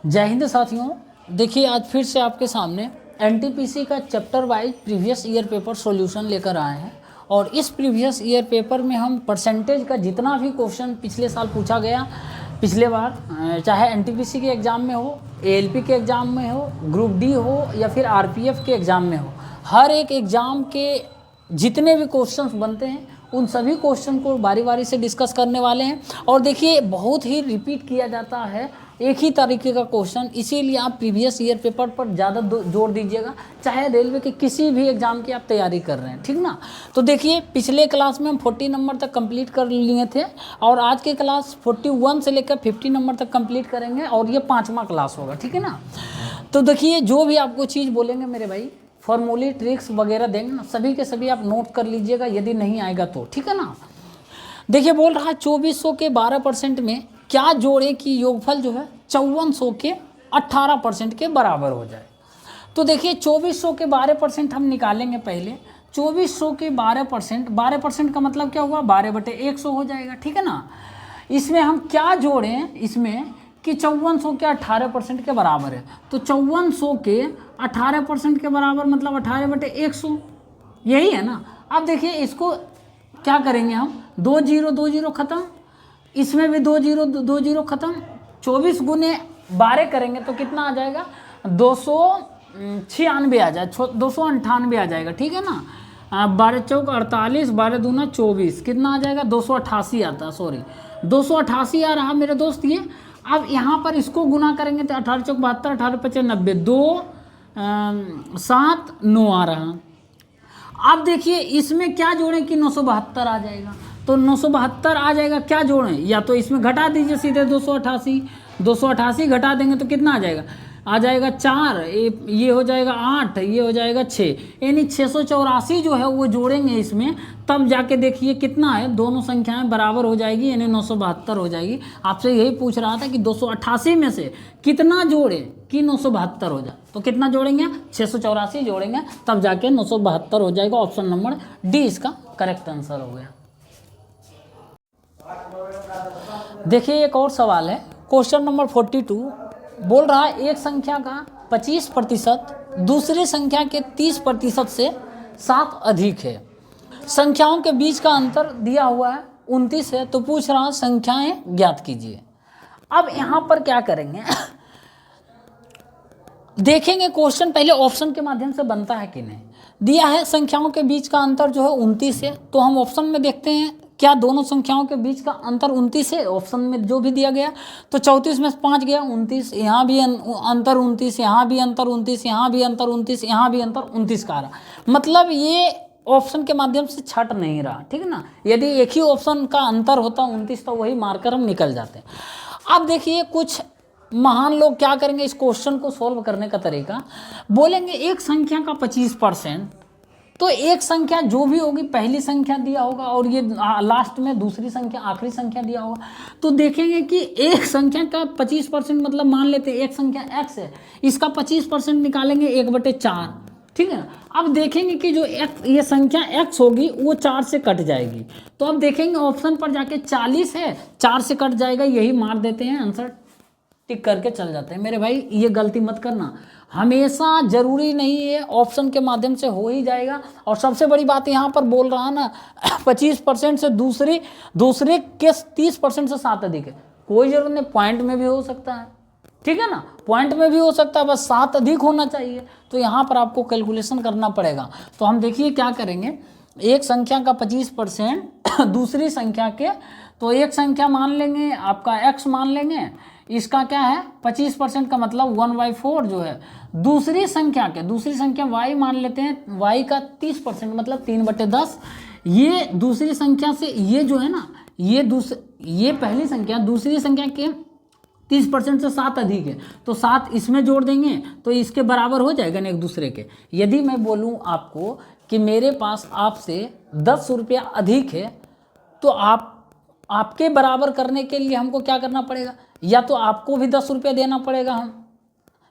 जय हिंद साथियों। देखिए आज फिर से आपके सामने एनटीपीसी का chapter wise previous year paper solution लेकर आए हैं और इस प्रीवियस ईयर पेपर में हम परसेंटेज का जितना भी क्वेश्चन पिछले साल पूछा गया, पिछले बार चाहे एनटीपीसी के एग्ज़ाम में हो, एएलपी के एग्ज़ाम में हो, ग्रुप डी हो या फिर आरपीएफ के एग्ज़ाम में हो, हर एक एग्ज़ाम के जितने भी क्वेश्चंस बनते हैं उन सभी क्वेश्चन को बारी बारी से डिस्कस करने वाले हैं। और देखिए बहुत ही रिपीट किया जाता है एक ही तरीके का क्वेश्चन, इसीलिए आप प्रीवियस ईयर पेपर पर ज़्यादा जोर दीजिएगा, चाहे रेलवे के किसी भी एग्ज़ाम की आप तैयारी कर रहे हैं, ठीक ना। तो देखिए पिछले क्लास में हम 40 नंबर तक कंप्लीट कर लिए थे और आज के क्लास 41 से लेकर 50 नंबर तक कंप्लीट करेंगे और ये 5वां क्लास होगा, ठीक है ना। तो देखिए जो भी आपको चीज़ बोलेंगे मेरे भाई, फॉर्मूले ट्रिक्स वगैरह देंगे ना, सभी के सभी आप नोट कर लीजिएगा यदि नहीं आएगा तो, ठीक है ना। देखिए बोल रहा है 2400 के 12% में क्या जोड़े कि योगफल जो है 5400 के 18% के बराबर हो जाए। तो देखिए 2400 के 12% हम निकालेंगे पहले। 2400 के 12% का मतलब क्या हुआ, 12/100 हो जाएगा, ठीक है ना। इसमें हम क्या जोड़ें इसमें कि 5400 के 18% के बराबर है, तो 5400 के 18% के बराबर मतलब 18/100, यही है ना। अब देखिए इसको क्या करेंगे हम, 2 0 ख़त्म, इसमें भी 2 0 ख़त्म, 24 गुने 12 करेंगे तो कितना आ जाएगा, 296 आ जाए, 298 आ जाएगा, ठीक है ना। 12 चौक 48, 12 दूना 24, कितना आ जाएगा, 288 आता है, सॉरी 288 आ रहा मेरे दोस्त ये। अब यहाँ पर इसको गुना करेंगे तो 18 चौक 72, 18 पचे 90, 2 7 9 आ रहा। अब देखिए इसमें क्या जोड़ें कि 972 आ जाएगा, तो 972 आ जाएगा, क्या जोड़ें, या तो इसमें घटा दीजिए सीधे 288 घटा देंगे तो कितना आ जाएगा 4, ये हो जाएगा 8, ये हो जाएगा 6, यानी 684 जो है वो जोड़ेंगे इसमें, तब जाके देखिए कितना है, दोनों संख्याएं बराबर हो जाएगी, यानी 972 हो जाएगी। आपसे यही पूछ रहा था कि 288 में से कितना जोड़े कि 972 हो जाए, तो कितना जोड़ेंगे, 684 जोड़ेंगे, तब जाके 972 हो जाएगा। ऑप्शन नंबर डी इसका करेक्ट आंसर हो गया। देखिए एक और सवाल है, क्वेश्चन नंबर 42 बोल रहा है एक संख्या का 25% दूसरी संख्या के 30% से 7 अधिक है, संख्याओं के बीच का अंतर दिया हुआ है 29 है, तो पूछ रहा है संख्याएं ज्ञात कीजिए। अब यहाँ पर क्या करेंगे देखेंगे क्वेश्चन पहले ऑप्शन के माध्यम से बनता है कि नहीं। दिया है संख्याओं के बीच का अंतर जो है 29 है, तो हम ऑप्शन में देखते हैं क्या दोनों संख्याओं के बीच का अंतर 29 है, ऑप्शन में जो भी दिया गया। तो 34 में 5 गया 29, यहाँ भी अंतर 29, यहाँ भी अंतर 29, यहाँ भी अंतर 29, यहाँ भी अंतर 29 का आ रहा, मतलब ये ऑप्शन के माध्यम से छट नहीं रहा, ठीक है ना। यदि एक ही ऑप्शन का अंतर होता 29 तो वही मारकर हम निकल जाते हैं। अब देखिए कुछ महान लोग क्या करेंगे इस क्वेश्चन को सॉल्व करने का तरीका, बोलेंगे एक संख्या का 25%, तो एक संख्या जो भी होगी पहली संख्या दिया होगा और ये लास्ट में दूसरी संख्या आखिरी संख्या दिया होगा, तो देखेंगे कि एक संख्या का 25% मतलब मान लेते हैं एक संख्या x है, इसका 25% निकालेंगे 1/4, ठीक है ना। अब देखेंगे कि जो ये संख्या x होगी वो 4 से कट जाएगी, तो अब देखेंगे ऑप्शन पर जाके 40 है, 4 से कट जाएगा, यही मार देते हैं, आंसर टिक करके चल जाते हैं। मेरे भाई ये गलती मत करना, हमेशा जरूरी नहीं है ऑप्शन के माध्यम से हो ही जाएगा। और सबसे बड़ी बात यहाँ पर बोल रहा है ना 25% से दूसरे के 30% से 7 अधिक है, कोई जरूरत नहीं, पॉइंट में भी हो सकता है, ठीक है ना, पॉइंट में भी हो सकता है, बस 7 अधिक होना चाहिए, तो यहाँ पर आपको कैलकुलेशन करना पड़ेगा। तो हम देखिए क्या करेंगे, एक संख्या का 25% दूसरी संख्या के, तो एक संख्या मान लेंगे आपका x मान लेंगे, इसका क्या है 25% का मतलब 1/4 जो है, दूसरी संख्या y मान लेते हैं, y का 30% मतलब 3/10, ये दूसरी संख्या से ये जो है ना ये पहली संख्या दूसरी संख्या के 30% से 7 अधिक है, तो 7 इसमें जोड़ देंगे तो इसके बराबर हो जाएगा ना एक दूसरे के। यदि मैं बोलूँ आपको कि मेरे पास आपसे 10 रुपया अधिक है, तो आपके बराबर करने के लिए हमको क्या करना पड़ेगा, या तो आपको भी 10 रुपया देना पड़ेगा हम,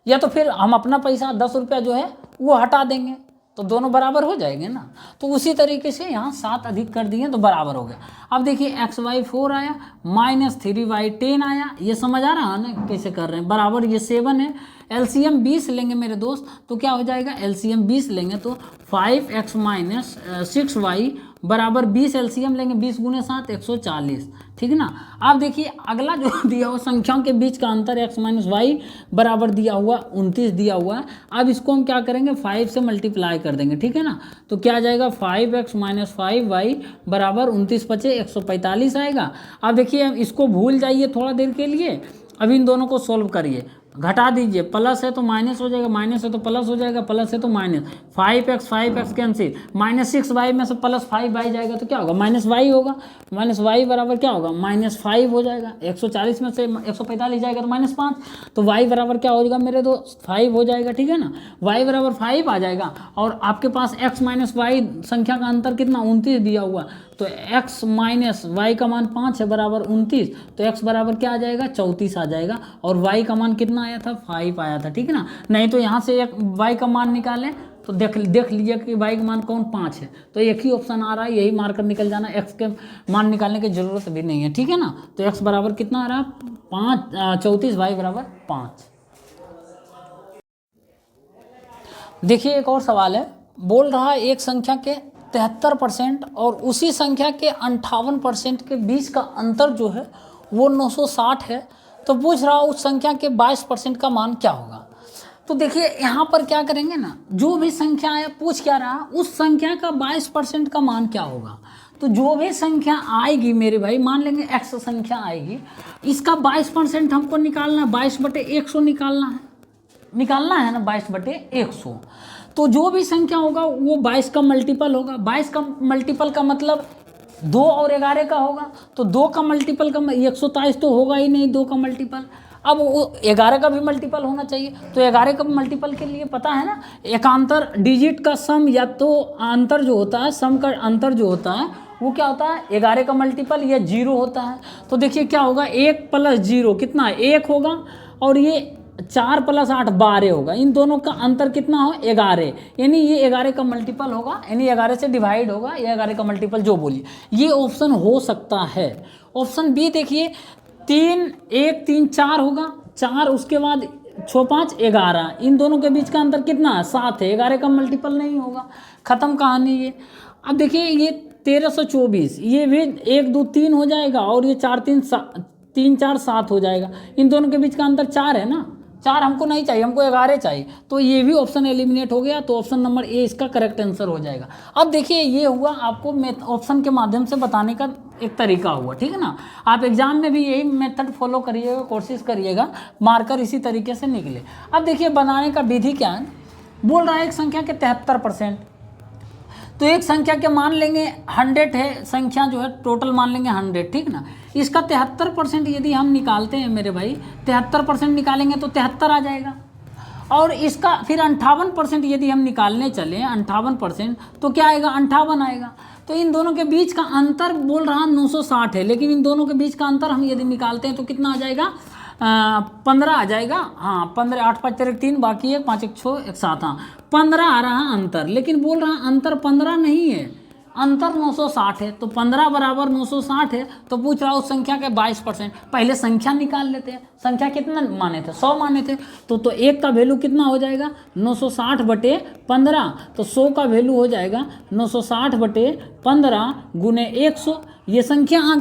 या तो फिर हम अपना पैसा 10 रुपया जो है वो हटा देंगे, तो दोनों बराबर हो जाएंगे ना। तो उसी तरीके से यहाँ 7 अधिक कर दिए तो बराबर हो गया। अब देखिए xy 4 आया, -3y 10 आया, ये समझ आ रहा है ना कैसे कर रहे हैं, बराबर ये 7 है। एलसीएम 20 लेंगे मेरे दोस्त, तो क्या हो जाएगा, एलसीएम 20 लेंगे तो 5x - 6y बराबर 20, एलसीएम लेंगे 20 × 7 140, ठीक है ना। अब देखिए अगला जो दिया हुआ संख्याओं के बीच का अंतर x - y बराबर दिया हुआ 29 दिया हुआ है। अब इसको हम क्या करेंगे, 5 से मल्टीप्लाई कर देंगे, ठीक है ना। तो क्या आ जाएगा, 5x - 5y बराबर 29 × 5 145 आएगा। अब देखिए इसको भूल जाइए थोड़ा देर के लिए, अब इन दोनों को सोल्व करिए, घटा दीजिए, प्लस है तो माइनस हो जाएगा, माइनस है तो प्लस हो जाएगा, प्लस है तो माइनस, 5x कैंसिल, -6y में से +5y जाएगा तो क्या होगा, -y होगा, -y बराबर क्या होगा, -5 हो जाएगा। 140 में से 145 जाएगा तो -5, तो y बराबर क्या हो जाएगा मेरे दोस्त, 5 हो जाएगा, ठीक है ना। y बराबर 5 आ जाएगा और आपके पास x - y संख्या का अंतर कितना, 29 दिया हुआ, तो x - y का मान 5 है बराबर 29, तो x बराबर क्या आ जाएगा, 34 आ जाएगा, और y का मान कितना आया था, 5 आया था, ठीक है ना। नहीं तो यहाँ से एक y का मान निकालें तो देख लीजिए कि y का मान कौन, 5 है, तो एक ही ऑप्शन आ रहा है, यही मारकर निकल जाना, x के मान निकालने की जरूरत भी नहीं है, ठीक है ना। तो x बराबर कितना आ रहा है, 34, y बराबर 5। देखिए एक और सवाल है, बोल रहा है एक संख्या के 73% और उसी संख्या के 58% के बीच का अंतर जो है वो 960 है, तो पूछ रहा उस संख्या के 22% का मान क्या होगा। तो देखिए यहाँ पर क्या करेंगे ना, जो भी संख्या है, पूछ क्या रहा, उस संख्या का 22% का मान क्या होगा। तो जो भी संख्या आएगी मेरे भाई, मान लेंगे x संख्या आएगी, इसका 22% हमको निकालना है, 22/100 निकालना है ना, 22/100। तो जो भी संख्या होगा वो 22 का मल्टीपल होगा, 22 का मल्टीपल का मतलब 2 और 11 का होगा, तो 2 का मल्टीपल का 127 तो होगा ही नहीं, 2 का मल्टीपल, अब वो 11 का भी मल्टीपल होना चाहिए, तो 11 का मल्टीपल के लिए पता है ना, एकांतर डिजिट का सम, या तो अंतर जो होता है, सम का अंतर जो होता है वो क्या होता है, 11 का मल्टीपल या 0 होता है। तो देखिए क्या होगा, 1 + 0 कितना है, 1 होगा, और ये 4 + 8 12 होगा, इन दोनों का अंतर कितना हो, 11, यानी ये 11 का मल्टीपल होगा, यानी 11 से डिवाइड होगा, ये 11 का मल्टीपल जो बोलिए, ये ऑप्शन हो सकता है। ऑप्शन बी देखिए, 3 1 3 4 होगा, 4 उसके बाद 6 5 11, इन दोनों के बीच का अंतर कितना है, 7 है, 11 का मल्टीपल नहीं होगा, खत्म कहानी ये। अब देखिए ये 1324, ये भी 1 2 3 हो जाएगा, और ये 4 3 4 7 हो जाएगा, इन दोनों के बीच का अंतर 4 है ना, 4 हमको नहीं चाहिए, हमको 11 चाहिए, तो ये भी ऑप्शन एलिमिनेट हो गया, तो ऑप्शन नंबर ए इसका करेक्ट आंसर हो जाएगा। अब देखिए ये हुआ आपको ऑप्शन के माध्यम से बताने का एक तरीका हुआ, ठीक है ना। आप एग्जाम में भी यही मेथड फॉलो करिएगा, कोशिश करिएगा, मार्कर इसी तरीके से निकले। अब देखिए बनाने का विधि क्या है, बोल रहा है एक संख्या के 73%, तो एक संख्या के मान लेंगे 100 है, संख्या जो है टोटल मान लेंगे 100, ठीक ना। इसका 73% यदि हम निकालते हैं मेरे भाई, 73% निकालेंगे तो 73 आ जाएगा, और इसका फिर 58% यदि हम निकालने चले, 58%, तो क्या आएगा, 58 आएगा। तो इन दोनों के बीच का अंतर बोल रहा 960 है, लेकिन इन दोनों के बीच का अंतर हम यदि निकालते हैं तो कितना आ जाएगा, 15 आ जाएगा, हाँ 15, 8 5 4 3, बाकी 1 5 1 6 1 7, हाँ 15 आ रहा अंतर, लेकिन बोल रहा अंतर 15 नहीं है, अंतर 960 है, तो 15 बराबर 960 है, तो पूछ रहा उस संख्या के 22%। पहले संख्या निकाल लेते हैं, संख्या कितना माने थे, 100 माने थे, तो 1 का वैल्यू कितना हो जाएगा, 960/15, तो 100 का वैल्यू हो जाएगा 960/15 × 100, ये संख्या आ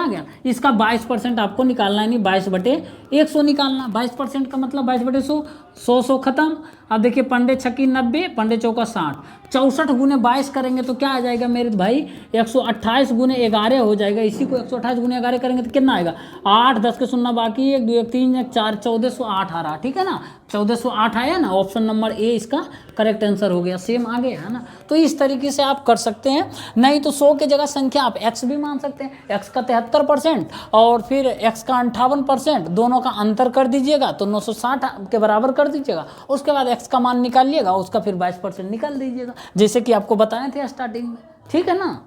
गया। इसका 22% आपको निकालना है, नहीं 22/100 निकालना, 22% का मतलब 22/100, 100 खत्म। अब देखिए 5 छक्की 90, 5 चौका 60, 64 × 22 करेंगे तो क्या आ जाएगा मेरे भाई, 128 × 11 हो जाएगा। इसी को 128 × 11 करेंगे तो कितना आएगा, 8, 10 के 0 बाकी, 1 2 1 3 1 4, 1408 आ रहा, ठीक है ना, 1408 आया ना, ऑप्शन नंबर ए इसका करेक्ट आंसर हो गया, सेम आ गया है ना। तो इस तरीके से आप कर सकते हैं, नहीं तो 100 के जगह संख्या आप x भी मान सकते हैं, x का 73% और फिर x का 58%, दोनों का अंतर कर दीजिएगा तो 960 के बराबर कर दीजिएगा, उसके बाद x का मान निकालिएगा, उसका फिर 22% निकाल दीजिएगा, जैसे कि आपको बताए थे स्टार्टिंग में, ठीक है ना।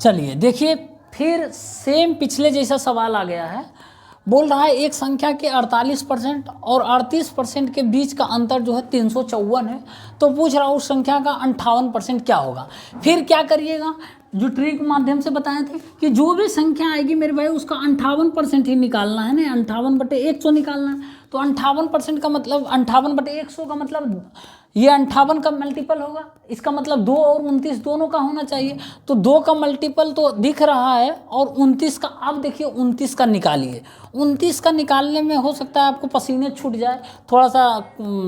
चलिए देखिए फिर सेम पिछले जैसा सवाल आ गया है, बोल रहा है एक संख्या के 48% और 38% के बीच का अंतर जो है 354 है। तो पूछ रहा हूँ उस संख्या का 58% क्या होगा। फिर क्या करिएगा, जो ट्रिक माध्यम से बताए थे कि जो भी संख्या आएगी मेरे भाई उसका 58% ही निकालना है ना, 58/100 निकालना है। तो 58% का मतलब 58/100 का मतलब ये 58 का मल्टीपल होगा, इसका मतलब 2 और 29 दोनों का होना चाहिए। तो 2 का मल्टीपल तो दिख रहा है और 29 का, अब देखिए 29 का निकालिए। 29 का निकालने में हो सकता है आपको पसीने छूट जाए, थोड़ा सा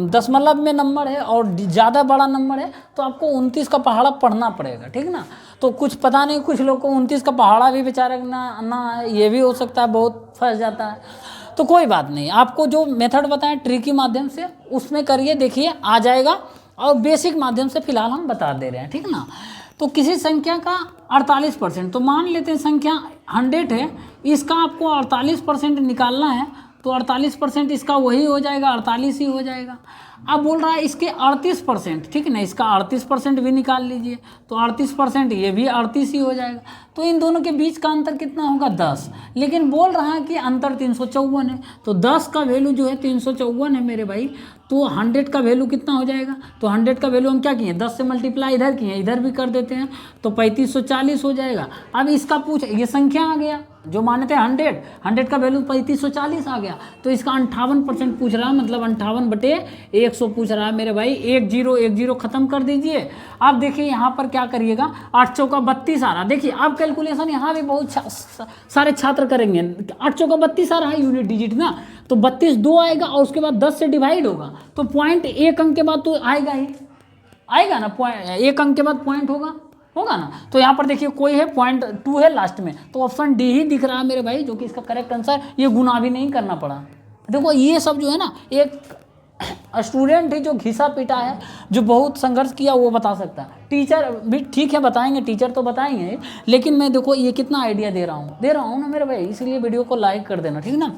दशमलव में नंबर है और ज़्यादा बड़ा नंबर है तो आपको 29 का पहाड़ा पढ़ना पड़ेगा, ठीक ना। तो कुछ पता नहीं, कुछ लोग को 29 का पहाड़ा भी बेचारे ना है, ये भी हो सकता है, बहुत फंस जाता है। तो कोई बात नहीं, आपको जो मेथड बताएं ट्रिक के माध्यम से उसमें करिए, देखिए आ जाएगा। और बेसिक माध्यम से फिलहाल हम बता दे रहे हैं, ठीक ना। तो किसी संख्या का 48%, तो मान लेते हैं संख्या 100 है, इसका आपको 48% निकालना है। तो 48% इसका वही हो जाएगा, 48 ही हो जाएगा। अब बोल रहा है इसके 38%, ठीक है ना, इसका 38% भी निकाल लीजिए। तो 38% ये भी 38 ही हो जाएगा। तो इन दोनों के बीच का अंतर कितना होगा, 10। लेकिन बोल रहा है कि अंतर 354 है। तो 10 का वैल्यू जो है 354 है मेरे भाई। तो 100 का वैल्यू कितना हो जाएगा, तो 100 का वैल्यू हम क्या किए, 10 से मल्टीप्लाई इधर किए, इधर भी कर देते हैं। तो 3540 हो जाएगा। अब इसका पूछ, ये संख्या आ गया जो माने थे 100 का वैल्यू 3540 आ गया। तो इसका 58% पूछ रहा है, मतलब 58/100 पूछ रहा है मेरे भाई। 10 खत्म कर दीजिए। अब देखिए यहाँ पर क्या करिएगा, 8 चौका 32 आ रहा। देखिए अब कैलकुलेशन यहाँ भी बहुत सारे छात्र करेंगे। 8 चौका 32 आ रहा है यूनिट डिजिट ना, तो 32 2 आएगा और उसके बाद 10 से डिवाइड होगा। तो पॉइंट एक अंक के बाद तो आएगा ही, आएगा ना, पॉइंट एक अंक के बाद पॉइंट होगा ना। तो यहाँ पर देखिए कोई है, 0.2 है लास्ट में, तो ऑप्शन डी ही दिख रहा है मेरे भाई, जो कि इसका करेक्ट आंसर। ये गुना भी नहीं करना पड़ा। देखो ये सब जो है ना, एक स्टूडेंट ही जो घिसा पीटा है, जो बहुत संघर्ष किया, वो बता सकता है। टीचर भी ठीक है बताएंगे, टीचर तो बताएंगे, लेकिन मैं देखो ये कितना आइडिया दे रहा हूँ ना मेरे भाई, इसलिए वीडियो को लाइक कर देना, ठीक ना।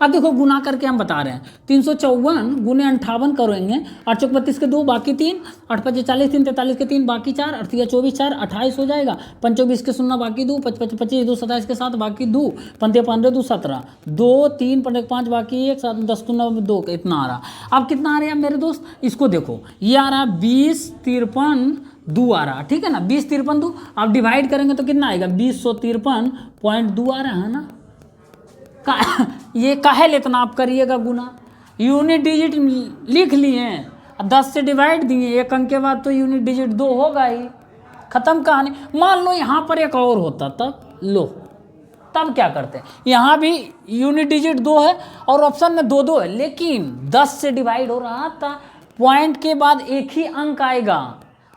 अब देखो गुना करके हम बता रहे हैं, 354 गुने 58 करेंगे। 8 चौक 32 के 2 बाकी 3, 8 5 40 3 43 के 3 बाकी 4, 8 24 4 28 हो जाएगा। 5 20 के 0 बाकी 2, 25 25 2 27 के 7 बाकी 2, 15 15 2 17 2 3 5 बाकी 1 7 10 2 इतना आ रहा। अब कितना आ रहा है मेरे दोस्त, इसको देखो, ये आ रहा 20 53 2 आ रहा, ठीक है ना, 20 53 2। आप डिवाइड करेंगे तो कितना आएगा, 2053.2 आ रहा है ना। ये काहे लेतना आप करिएगा गुना, यूनिट डिजिट लिख लिए, 10 से डिवाइड दिए, एक अंक के बाद तो यूनिट डिजिट 2 होगा ही, खत्म कहानी। मान लो यहाँ पर एक और होता, तब लो, तब क्या करते, यहाँ भी यूनिट डिजिट 2 है और ऑप्शन में 2 2 है, लेकिन 10 से डिवाइड हो रहा था, पॉइंट के बाद एक ही अंक आएगा।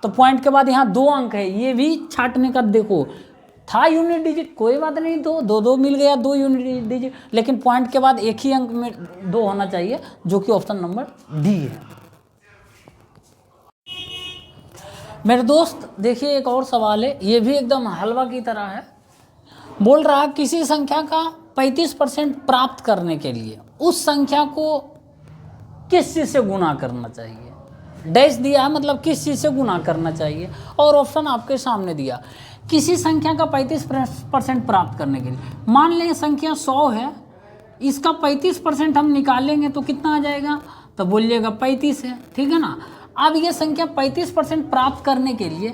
तो पॉइंट के बाद यहाँ 2 अंक है, ये भी छाटने का देखो था यूनिट डिजिट, कोई बात नहीं, 2 मिल गया, 2 यूनिट डिजिट, लेकिन पॉइंट के बाद एक ही अंक में 2 होना चाहिए, जो कि ऑप्शन नंबर डी है। मेरे दोस्त देखिए एक और सवाल है, ये भी एकदम हलवा की तरह है। बोल रहा किसी संख्या का 35% प्राप्त करने के लिए उस संख्या को किस चीज़ से गुना करना चाहिए। डैश दिया है, मतलब किस चीज़ से गुना करना चाहिए, और ऑप्शन आपके सामने दिया। किसी संख्या का 35% प्राप्त करने के लिए, मान लें संख्या 100 है, इसका 35% हम निकालेंगे तो कितना आ जाएगा, तो बोलिएगा 35 है, ठीक है ना। अब ये संख्या 35% प्राप्त करने के लिए,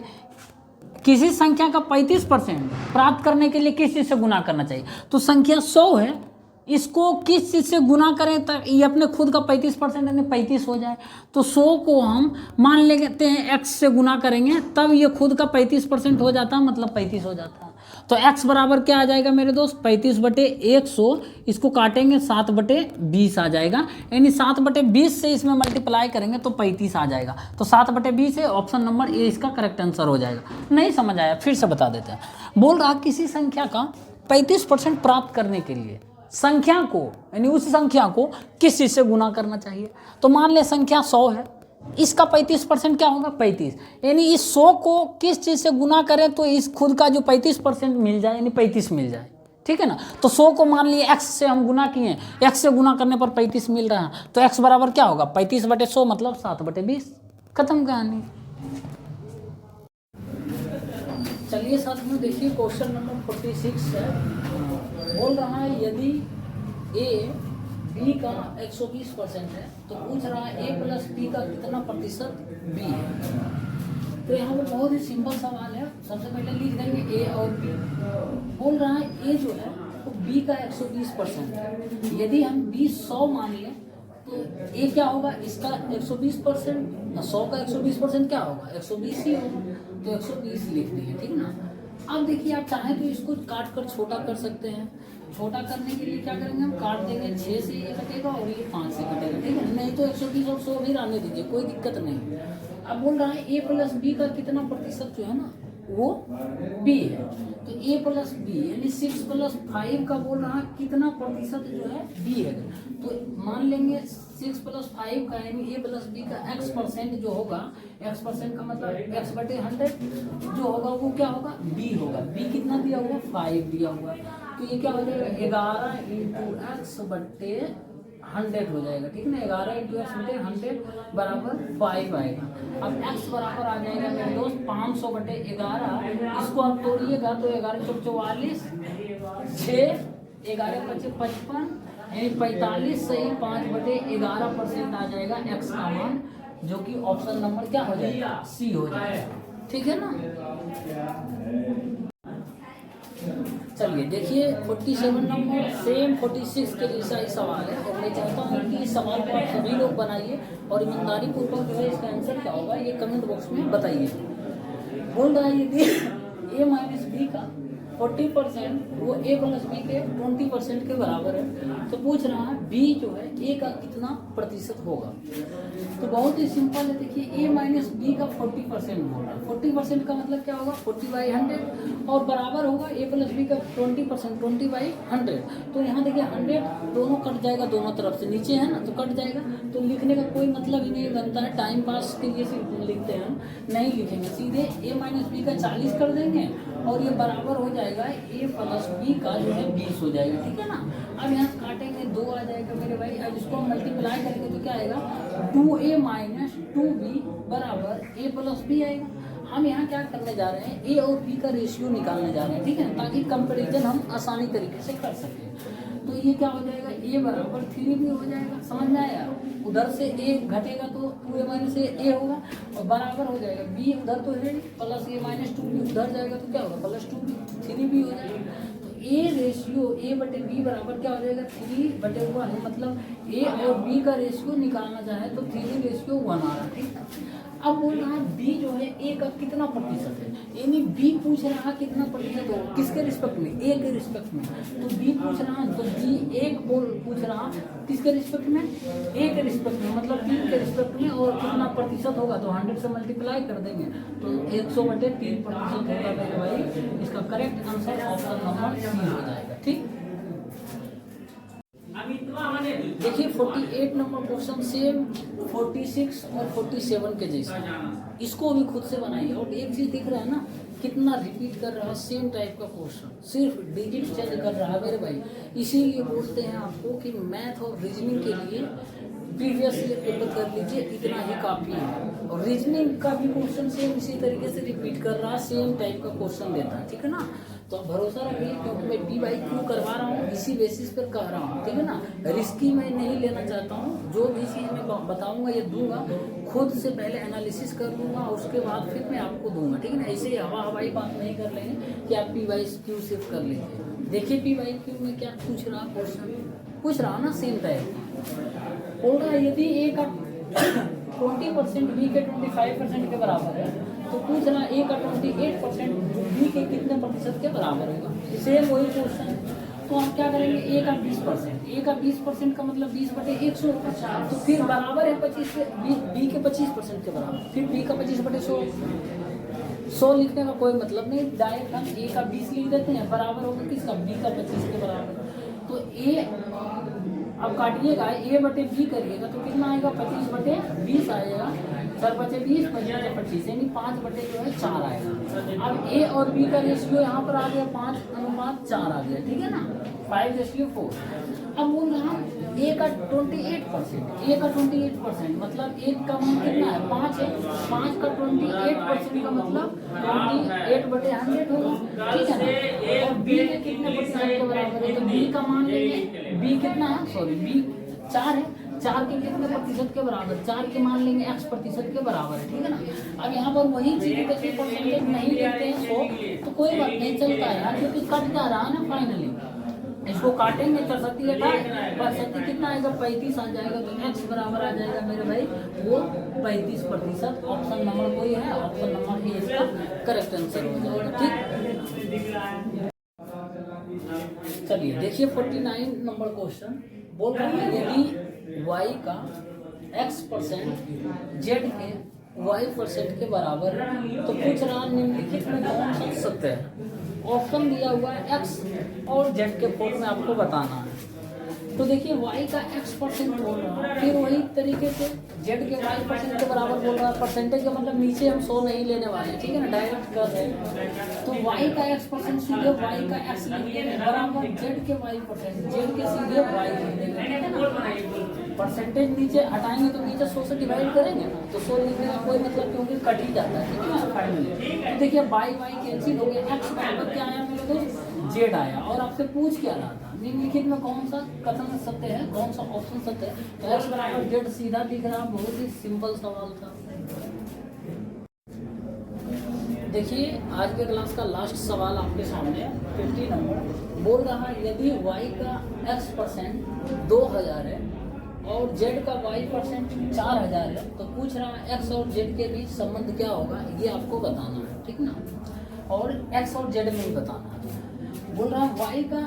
किसी संख्या का 35% प्राप्त करने के लिए किस चीज़ से गुना करना चाहिए। तो संख्या 100 है, इसको किस चीज़ से गुना करें तब ये अपने खुद का 35% यानी 35 हो जाए। तो 100 को हम मान लेते हैं x से गुना करेंगे, तब ये खुद का 35% हो जाता है, मतलब 35 हो जाता है। तो x बराबर क्या आ जाएगा मेरे दोस्त, 35/100, इसको काटेंगे 7/20 आ जाएगा, यानी 7/20 से इसमें मल्टीप्लाई करेंगे तो 35 आ जाएगा। तो 7/20 है, ऑप्शन नंबर ए इसका करेक्ट आंसर हो जाएगा। नहीं समझ आया, फिर से बता देते हैं। बोल रहा किसी संख्या का 35% प्राप्त करने के लिए संख्या को, यानी उस संख्या को किस चीज़ से गुना करना चाहिए। तो मान ले संख्या 100 है, इसका 35% क्या होगा, 35, यानी इस 100 को किस चीज़ से गुना करें तो इस खुद का जो 35% मिल जाए, यानी 35 मिल जाए, ठीक है ना। तो 100 को मान लिए x से हम गुना किए, x से गुना करने पर 35 मिल रहा है, तो x बराबर क्या होगा, 35/100 मतलब 7/20, खत्म कहानी। चलिए साथ में देखिए क्वेश्चन नंबर 46 है। बोल रहा है यदि ए बी का 120% है, तो पूछ रहा है ए प्लस बी का कितना प्रतिशत बी है। तो यहाँ पर बहुत ही सिंपल सवाल है, सबसे पहले लिख देंगे ए और बी। बोल रहा है ए जो है तो बी का 120% है, यदि हम बी 100 मान लें तो ए क्या होगा, इसका 120%, 100 का 120% क्या होगा, 120 ही होगा, तो 120 लिख दिए, ठीक ना। अब देखिए आप चाहें तो इसको काट कर छोटा कर सकते हैं। छोटा करने के लिए क्या करेंगे, हम काट देंगे, 6 से ये कटेगा और ये 5 से कटेगा, ठीक है, नहीं तो 120 और 100 भी रहने दीजिए, कोई दिक्कत नहीं। अब बोल रहा है ए प्लस बी का कितना प्रतिशत जो है ना वो बी है, तो ए प्लस बी यानी 6 प्लस 5 का बोल रहा है कितना प्रतिशत जो है बी है। तो मान लेंगे 6 प्लस 5 का यानी ए प्लस बी का x% जो होगा, x% का मतलब x/100 जो होगा वो क्या होगा, बी होगा। बी कितना दिया हुआ, 5 दिया हुआ, तो ये क्या हो जाएगा 11 × x/100 हो जाएगा, ठीक ना। 11 × x/100 बराबर 5 आएगा। अब x बराबर आ जाएगा मेरे दोस्त 500/11, इसको आप तोड़िएगा तो 11 × 44, 6, 11 × 5 55 यानी 45 सही 5/11% आ जाएगा x का मान, जो कि ऑप्शन नंबर क्या हो जाएगा, सी हो जाएगा, ठीक है ना। चलिए देखिए 47 नंबर सेम 46 के जैसा ही सवाल है, और मैं चाहता हूँ कि इस सवाल को आप सभी लोग बनाइए और ईमानदारी पूर्वक जो है इसका आंसर क्या होगा ये कमेंट बॉक्स में बताइए। बोल रहा है यदि ए माइनस बी का 40% वो ए प्लस बी के 20% के बराबर है, तो पूछ रहा है बी जो है ए का कितना प्रतिशत होगा। तो बहुत ही सिंपल है, देखिए ए माइनस बी का 40% बोल रहा है, 40% का मतलब क्या होगा 40/100 और बराबर होगा ए प्लस बी का 20%, 20/100। तो यहाँ देखिए 100 दोनों कट जाएगा, दोनों तरफ से नीचे है ना तो कट जाएगा, तो लिखने का कोई मतलब ही नहीं बनता है, टाइम पास के लिए सिर्फ लिखते हैं, हम नहीं लिखेंगे, सीधे ए माइनस बी का 40 कर देंगे और ये बराबर हो जाएगा ए प्लस बी का जो है 20 हो जाएगा, ठीक है ना। अब यहाँ काटेंगे 2 आ जाएगा मेरे भाई, अब इसको हम मल्टीप्लाई करेंगे तो क्या आएगा 2a माइनस 2b बराबर a प्लस बी आएगा। हम यहाँ क्या करने जा रहे हैं, ए और बी का रेशियो निकालने जा रहे हैं, ठीक है, ताकि कंपैरिजन हम आसानी तरीके से कर सकें। तो ये क्या हो जाएगा a बराबर 3 भी हो जाएगा, समझ में आया। उधर से a घटेगा तो 2a माइनस a होगा और बराबर हो जाएगा b उधर तो है प्लस a माइनस 2b उधर जाएगा तो क्या होगा प्लस 2b, 3 भी हो जाएगा। तो a रेशियो a/b बराबर क्या हो जाएगा 3/1, मतलब a और b का रेशियो निकालना चाहे तो 3:1 आ रहा है, ठीक है। अब बोल रहा है b जो है a का कितना प्रतिशत है, यानी b पूछ रहा है कितना प्रतिशत होगा, किसके रिस्पेक्ट में, a के रिस्पेक्ट में। तो b पूछ रहा है तो b एक पूछ रहा किसके रिस्पेक्ट में, a के रिस्पेक्ट में, मतलब 3 के रिस्पेक्ट में, और कितना प्रतिशत होगा तो 100 से मल्टीप्लाई कर देंगे तो 100/3% होगा मेरे भाई। इसका correct answer option number C हो जाएगा, ठीक। देखिए 48 नंबर क्वेश्चन सेम 46 और 47 के जैसा, इसको भी खुद से बनाइए। और एक चीज दिख रहा है ना कितना रिपीट कर रहा है, सेम टाइप का क्वेश्चन, सिर्फ डिजिट चेंज कर रहा है मेरे भाई। इसीलिए बोलते हैं आपको कि मैथ और रीजनिंग के लिए प्रीवियस ईयर पेपर कर लीजिए, इतना ही काफ़ी है। और रीजनिंग का भी क्वेश्चन सेम इसी तरीके से रिपीट कर रहा है, सेम टाइप का क्वेश्चन देता है, ठीक है ना। तो आप भरोसा रखिए, क्योंकि मैं PY करवा रहा हूँ इसी बेसिस पर कह रहा हूँ, ठीक है ना। रिस्की मैं नहीं लेना चाहता हूँ, जो भी चीज़ मैं बताऊँगा या दूंगा खुद से पहले एनालिसिस कर लूँगा, उसके बाद फिर मैं आपको दूंगा, ठीक है ना। ऐसे हवाई बात नहीं कर लेंगे कि आप PY सिर्फ कर लीजिए। देखिए PY में क्या पूछ रहा क्वेश्चन, पूछ रहा ना सेम टाइप होगा, यदि ए का 20% बी के 25% के बराबर है, तो पूछ रहा ए का 28% बी के कितने प्रतिशत के बराबर होगा, सेम वही क्वेश्चन। तो हम क्या करेंगे, ए का 20%, ए का 20% का मतलब 20/100 होगा, तो फिर बराबर है 25 के बी के 25% के बराबर, फिर बी का 25/100, 100 लिखने का कोई मतलब नहीं, डायरेक्ट हम ए का 20 लिख देते हैं, बराबर होगा किसका, बी का 25 के बराबर। तो ए अब काटिएगा, a/b करिएगा तो कितना आएगा 25/20 आएगा, सर बचे 20, 25 25, यानी 5 बटे जो है 4 आएगा। अब ए और बी का रेशियो यहाँ पर आ गया 5:4 आ गया, ठीक है ना, 5:4। अब बोल रहा हूँ ए का 28%, ए का 28% मतलब एक का मान कितना है 5 है, 5 का 28% का मतलब 28/100 होगा, ठीक है ना। और बी के कितने प्रतिशत के बराबर है, तो बी का मान लेंगे, बी कितना है, सॉरी बी 4 है, 4 के कितने प्रतिशत के बराबर, 4 के मान लेंगे x% के बराबर है, ठीक है ना। अब यहाँ पर वही चीज जैसे परसेंटेज नहीं लेते हैं 100 तो कोई बात नहीं, चलता है यार, क्योंकि कट जा रहा है ना फाइनली। इसको काटेंगे 64 65 कितना आएगा 35 आ जाएगा, तो x बराबर आ जाएगा मेरे भाई वो 35%। ऑप्शन नंबर कोई है, ऑप्शन नंबर भी इसका करेक्ट आंसर हो जाएगा, ठीक। चलिए देखिए 49 नंबर क्वेश्चन बोल रहा है यदि y का x% z के y% के बराबर है तो पूछ रहा निम्नलिखित में कौन सा सत्य है। ऑप्शन दिया हुआ है x और z के फॉर्म में आपको बताना है। तो देखिए y का x% बोल रहा है, फिर वही तरीके से z के y% के बराबर बोल रहा है। परसेंटेज का मतलब नीचे हम 100 नहीं लेने वाले, ठीक है ना, डायरेक्ट कर रहे हैं। तो y का x% सीधे y का x लिख देंगे बराबर z के y%, z के सीधे y लिख देंगे, ठीक है ना। परसेंटेज नीचे हटाएंगे तो नीचे 100 से डिवाइड करेंगे ना, तो 100 लिखने का कोई मतलब क्योंकि कट ही जाता है, ठीक है ना फाइनली। तो देखिए बाई कैंसिल हो गया, x बराबर क्या आया मेरे दोस्त z आया। और आपसे पूछ क्या रहा था निम्नलिखित में कौन सा कथन सत्य है, कौन सा ऑप्शन सत्य है, तो x बराबर z सीधा दिख रहा, बहुत ही सिंपल सवाल था। देखिए आज के क्लास का लास्ट सवाल आपके सामने 50 नंबर बोल रहा है यदि y का x% 2000 है और z का y% 4000 है तो पूछ रहा है x और z के बीच संबंध क्या होगा, ये आपको बताना है, ठीक ना। और x और z में ही बताना है। बोल रहा है y का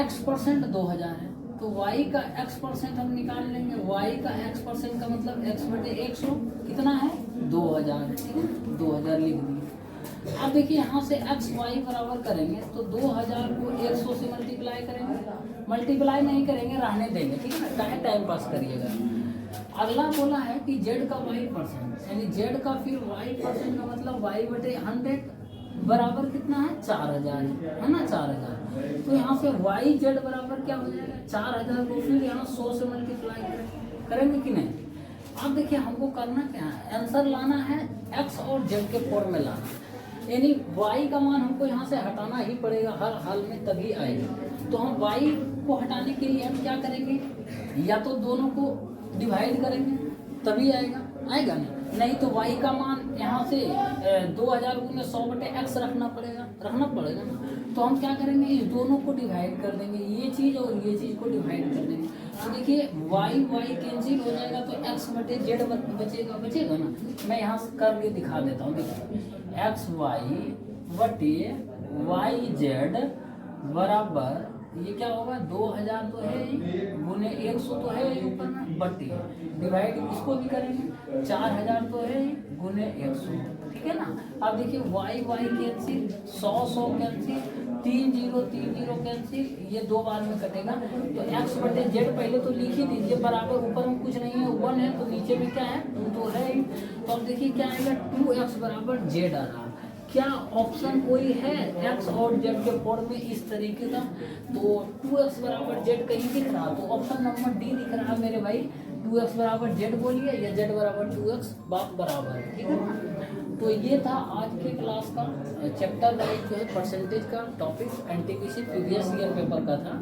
x% 2000 है तो y का x% हम निकाल लेंगे, y का x% का मतलब x/100 कितना है 2000, ठीक है, 2000 लिख दिए। अब देखिए यहाँ से x y बराबर करेंगे तो 2000 को 100 से मल्टीप्लाई करेंगे, मल्टीप्लाई नहीं करेंगे रहने देंगे, ठीक है ना, टाइम पास करिएगा। अगला बोला है कि z का y% यानी z का फिर y% का मतलब y/100 बराबर कितना है 4000 है ना, 4000। तो यहाँ से yz बराबर क्या हो जाएगा 4000 को फिर यहाँ 100 से मल्टीप्लाई करेंगे कि नहीं। अब देखिए हमको करना क्या है, आंसर लाना है x और z के फॉर्म में लाना, यानी y का मान हमको यहाँ से हटाना ही पड़ेगा हर हाल में, तभी आएगा। तो हम y को हटाने के लिए हम क्या करेंगे, या तो दोनों को डिवाइड करेंगे तभी आएगा, आएगा नहीं तो y का मान यहाँ से 2000 गुने 100/x रखना पड़ेगा ना। तो हम क्या करेंगे, इस दोनों को डिवाइड कर देंगे, ये चीज़ और ये चीज़ को डिवाइड कर देंगे। तो देखिए y कैंसिल हो जाएगा तो x/z बचेगा ना। मैं यहाँ से करके दिखा देता हूँ, देखिए xy/yz बराबर ये क्या होगा 2000 तो है ही गुने 100 तो है ही ऊपर में बट्टी डिवाइड इसको भी करेंगे 4000 तो है ही गुने 100, ठीक है ना। अब देखिए y कैंसिल 100 कैंसिल 30 कैंसिल, ये 2 बार में कटेगा। तो x/z पहले तो लिख ही दीजिए बराबर, ऊपर में कुछ नहीं है 1 है तो नीचे भी क्या है 2 तो है ही। तो अब देखिए क्या आएगा 2x बराबर z आ रहा। क्या ऑप्शन कोई है x और z के फॉर्म में इस तरीके का, तो 2x बराबर z कहीं दिख रहा तो ऑप्शन नंबर डी दिख रहा मेरे भाई, 2x बराबर z बोलिए या z बराबर 2x बाप बराबर, ठीक है ना। तो ये था आज के क्लास का चैप्टर वाइज जो है परसेंटेज का topic NTPC previous year paper का था।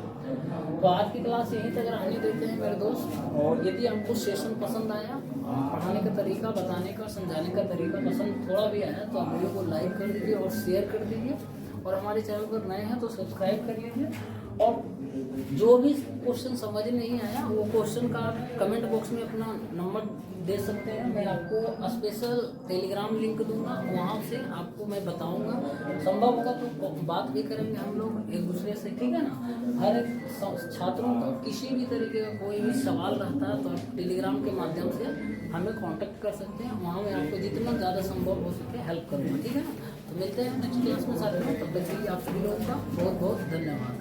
तो आज की क्लास यहीं तक रहने देते हैं मेरे दोस्त। और यदि आपको सेशन पसंद आया, पढ़ाने का तरीका, बताने का, समझाने का तरीका पसंद थोड़ा भी आया तो आप वीडियो को लाइक कर दीजिए और शेयर कर दीजिए। और हमारे चैनल पर नए हैं तो सब्सक्राइब कर लीजिए। और जो भी क्वेश्चन समझ नहीं आया वो क्वेश्चन का कमेंट बॉक्स में अपना नंबर दे सकते हैं, मैं आपको स्पेशल टेलीग्राम लिंक दूंगा, वहाँ से आपको मैं बताऊंगा। संभव होगा तो बात भी करेंगे हम लोग एक दूसरे से, ठीक है ना। हर एक छात्रों का किसी भी तरीके का कोई भी सवाल रहता है तो आप टेलीग्राम के माध्यम से हमें कांटेक्ट कर सकते हैं, वहाँ मैं आपको जितना ज़्यादा संभव हो सके हेल्प करूँगा, ठीक है ना। तो मिलते हैं नेक्स्ट क्लास में सारे, तब तक के लिए आप सभी लोगों का बहुत बहुत धन्यवाद।